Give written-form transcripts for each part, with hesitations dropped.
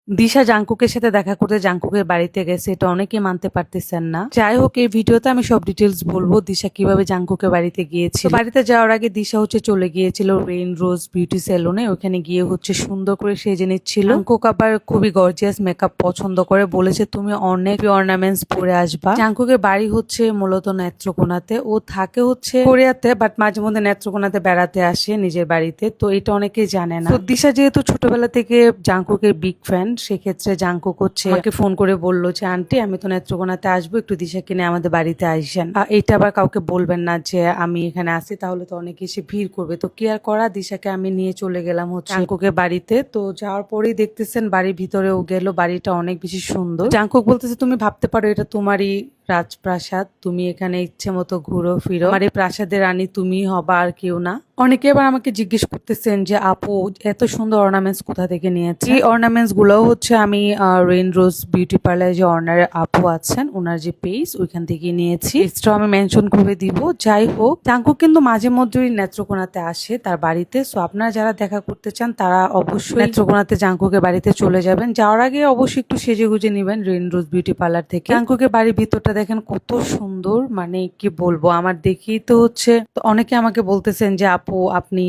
দিশা জাংকুকের সাথে দেখা করতে জাংকুকের বাড়িতে গেছে, এটা অনেকেই মানতে পারতেছেন না। যাই হোক, এই ভিডিওতে আমি সব ডিটেলস বলবো দিশা কিভাবে জাংকুকের বাড়িতে গিয়েছিল। বাড়িতে যাওয়ার আগে দিশা চলে গিয়েছিল রেইন রোজ বিউটি সেলুনে। ওখানে গিয়ে সুন্দর করে সেজে নিচ্ছিল। জাংকুক আবার খুবই গর্জিয়াস মেকআপ পছন্দ করে, বলেছে তুমি অনেক অর্নামেন্টস পরে আসবা। জাংকুকের বাড়ি মূলত নেত্রকোনাতে, ও থাকে কোরিয়াতে, বাট মাঝে মধ্যে নেত্রকোনাতে বেড়াতে আসে নিজের বাড়িতে। তো এটা অনেকেই জানে না। তো দিশা যেহেতু ছোটবেলা থেকে জাংকুকের বিগ ফ্যান, সেক্ষেত্রে জাংকুক আমাকে ফোন করে বললো যে আন্টি আমি তো নেত্রকোনাতে আসবো, একটু দিশা কিনে আমাদের বাড়িতে আসেন। এইটা আবার কাউকে বলবেন না যে আমি এখানে আসি, তাহলে তো অনেকে এসে ভিড় করবে। তো কি আর করা, দিশাকে আমি নিয়ে চলে গেলাম জাংকুকের বাড়িতে। তো যাওয়ার পরেই দেখতেছেন বাড়ির ভিতরেও গেল, বাড়িটা অনেক বেশি সুন্দর। জাংকুক বলতেছে তুমি ভাবতে পারো এটা তোমারই রাজপ্রাসাদ, তুমি এখানে ইচ্ছে মতো ঘুরো ফিরো, আমার এই প্রাসাদের রানী তুমি হবা, আর কেউ না। অনেকে আবার আমাকে জিজ্ঞেস করতেছেন যে আপু এত সুন্দর অর্নামেন্টস কোথা থেকে নিয়েছে। এই অর্নামেন্টস গুলোও আমি রেইন রোজ বিউটি পার্লার যে অনার আপু আছেন, ওনার যে পেজ, ওইখান থেকে নিয়েছি। এক্সট্রা আমি মেনশন করে দিব। যাই হোক, জাংকুক কিন্তু মাঝে মধ্যেই নেত্রকোনাতে আসে তার বাড়িতে। সো আপনারা যারা দেখা করতে চান তারা অবশ্যই নেত্রকোনাতে জাংকুকের বাড়িতে চলে যাবেন। যাওয়ার আগে অবশ্যই একটু সেজে গুজে নিবেন রেইন রোজ বিউটি পার্লার থেকে। জাংকুকের বাড়ির ভিতরটা দেখেন কত সুন্দর, মানে কি বলবো, আমার দেখেই তো তো অনেকে আমাকে বলতেছেন যে আপু আপনি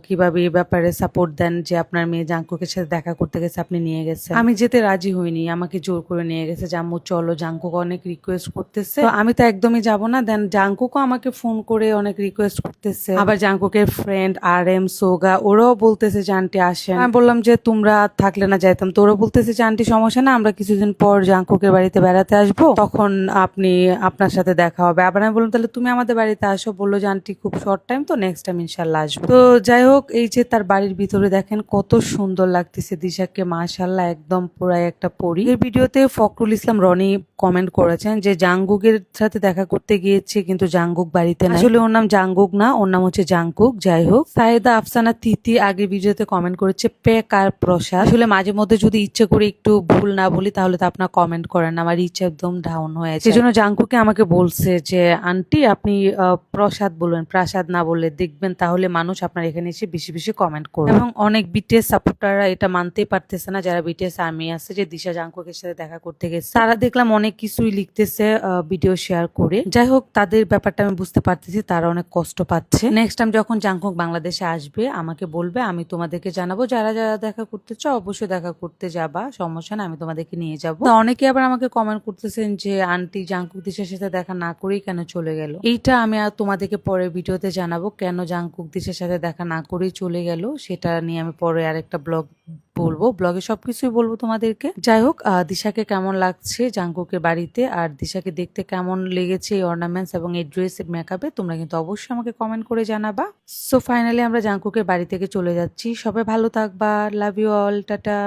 কিভাবে এই ব্যাপারে সাপোর্ট দেন, যে আপনার মেয়ে জাংকুকের সাথে দেখা করতে গেছে আপনি নিয়ে গেছেন। আমি যেতে রাজি হইনি, আমাকে জোর করে নিয়ে গেছে যে আম্মু চলো, জাংকুক অনেক রিকোয়েস্ট করতেছে। তো আমি তো একদমই যাব না। দেন জাংকুকও আমাকে ফোন করে অনেক রিকোয়েস্ট করতেছে। আবার জাংকুকের ফ্রেন্ড আর এম সোগা, ওরাও বলতেছে যে আন্টি আসেন। আমি বললাম যে তোমরা থাকলে না যাইতাম, তো ওরা বলতেছে যে আন্টি সমস্যা না, আমরা কিছুদিন পর জাংকুকের বাড়িতে বেড়াতে আসবো, তখন আপনি আপনার সাথে দেখা হবে। আবার আমি বললাম তাহলে তুমি আমাদের বাড়িতে আসো। বললো যে আন্টি খুব শর্ট টাইম, তো নেক্সট টাইম ইনশাল্লাহ আসবো। তো যাই হোক, এই যে তার বাড়ির ভিতরে দেখেন কত সুন্দর লাগতেছে দিশাকে, মাশাল্লাহ একদম পুরাই একটা পরী। এই ভিডিওতে ফখরুল ইসলাম রনি কমেন্ট করেছেন যে জাংকুকের সাথে দেখা করতে গিয়েছে কিন্তু জাংকুক বাড়িতে না। আসলে ওর নাম জাংকুক না, ওর নাম জাংকুক। যাই হোক, সাইদা আফসানা তিথি আগের ভিডিওতে কমেন্ট করেছে পেক আর প্রসাদ। আসলে মাঝে মধ্যে যদি ইচ্ছে করে একটু ভুল না বলি তাহলে তো আপনার কমেন্ট করেন, আমার ইচ্ছে একদম ডাউন হয়ে যায়। সেজন্য জাংকুকে আমাকে বলছে যে আন্টি আপনি প্রসাদ বলবেন, প্রাসাদ না বললে দেখবেন, তাহলে মানুষ আপনার এখানে এসে বেশি বেশি কমেন্ট করবে। এবং অনেক বিটিএস সাপোর্টাররা এটা মানতেই পারতেছে না, যারা বিটিএস আর্মি আছে, যে দিশা জাংকুকের সাথে দেখা করতে গেছে। তারা দেখলাম অনেক কিছুই লিখতেছে ভিডিও শেয়ার করে। যাই হোক, তাদের ব্যাপারটা আমি বুঝতে পারতেছি, তারা অনেক কষ্ট পাচ্ছে। নেক্সট টাইম যখন জাংকুক বাংলাদেশে আসবে আমাকে বলবে, আমি তোমাদেরকে জানাবো। যারা যারা দেখা করতে চাও অবশ্যই দেখা করতে যাবা, সমস্যা না, আমি তোমাদেরকে নিয়ে যাবো। অনেকে আবার আমাকে কমেন্ট করতেছেন যে আন্টি জাংকুক দিশার সাথে দেখা না করেই কেন চলে গেল। এইটা আমি আর তোমাদেরকে পরে ভিডিওতে জানাবো, কেন জাংকুক দিশার সাথে দেখা না করেই চলে গেল, সেটা নিয়ে আমি পরে আরেকটা ব্লগ বলবো, ব্লগে সবকিছুই বলবো তোমাদেরকে। যাই হোক, দিশাকে কেমন লাগছে জাংকুকের বাড়িতে, আর দিশাকে দেখতে কেমন লেগেছে এই অর্নামেন্টস এবং এই ড্রেস মেকআপে, তোমরা কিন্তু অবশ্যই আমাকে কমেন্ট করে জানাবা। সো ফাইনালি আমরা জাংকুকের বাড়ি থেকে চলে যাচ্ছি। সবাই ভালো থাকবা, লাভ ইউ অল, টাটা।